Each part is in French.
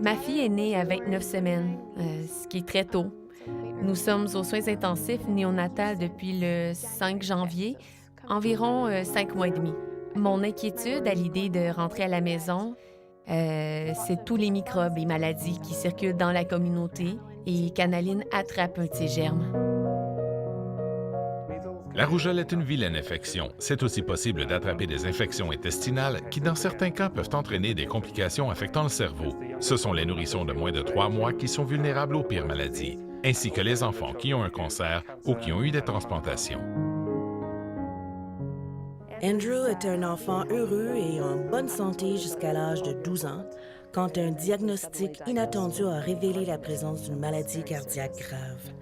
Ma fille est née à 29 semaines, ce qui est très tôt. Nous sommes aux soins intensifs néonatals depuis le 5 janvier, environ 5 mois et demi. Mon inquiétude à l'idée de rentrer à la maison, c'est tous les microbes et maladies qui circulent dans la communauté et qu'Annaline attrape un de ces germes. La rougeole est une vilaine infection. C'est aussi possible d'attraper des infections intestinales qui, dans certains cas, peuvent entraîner des complications affectant le cerveau. Ce sont les nourrissons de moins de 3 mois qui sont vulnérables aux pires maladies, ainsi que les enfants qui ont un cancer ou qui ont eu des transplantations. Andrew est un enfant heureux et en bonne santé jusqu'à l'âge de 12 ans, quand un diagnostic inattendu a révélé la présence d'une maladie cardiaque grave.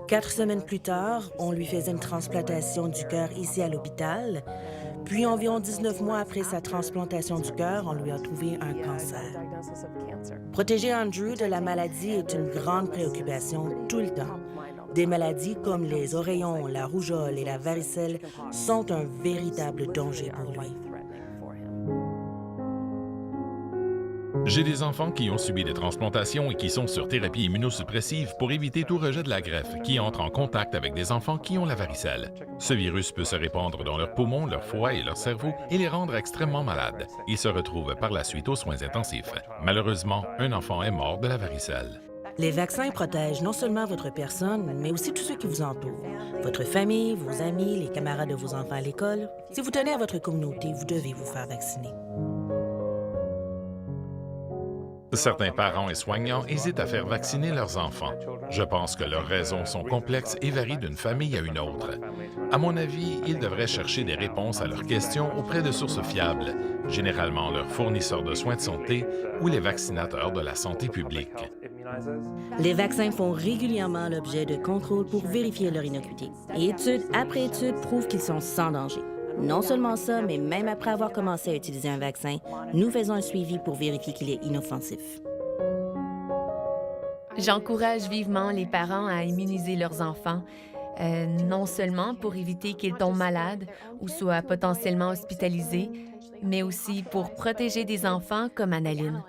4 semaines plus tard, on lui faisait une transplantation du cœur ici à l'hôpital, puis environ 19 mois après sa transplantation du cœur, on lui a trouvé un cancer. Protéger Andrew de la maladie est une grande préoccupation tout le temps. Des maladies comme les oreillons, la rougeole et la varicelle sont un véritable danger pour lui. J'ai des enfants qui ont subi des transplantations et qui sont sur thérapie immunosuppressive pour éviter tout rejet de la greffe qui entre en contact avec des enfants qui ont la varicelle. Ce virus peut se répandre dans leurs poumons, leur foie et leur cerveau et les rendre extrêmement malades. Ils se retrouvent par la suite aux soins intensifs. Malheureusement, un enfant est mort de la varicelle. Les vaccins protègent non seulement votre personne, mais aussi tous ceux qui vous entourent. Votre famille, vos amis, les camarades de vos enfants à l'école. Si vous tenez à votre communauté, vous devez vous faire vacciner. Certains parents et soignants hésitent à faire vacciner leurs enfants. Je pense que leurs raisons sont complexes et varient d'une famille à une autre. À mon avis, ils devraient chercher des réponses à leurs questions auprès de sources fiables, généralement leurs fournisseurs de soins de santé ou les vaccinateurs de la santé publique. Les vaccins font régulièrement l'objet de contrôles pour vérifier leur innocuité. Et étude après étude prouvent qu'ils sont sans danger. Non seulement ça, mais même après avoir commencé à utiliser un vaccin, nous faisons un suivi pour vérifier qu'il est inoffensif. J'encourage vivement les parents à immuniser leurs enfants, non seulement pour éviter qu'ils tombent malades ou soient potentiellement hospitalisés, mais aussi pour protéger des enfants comme Annaline.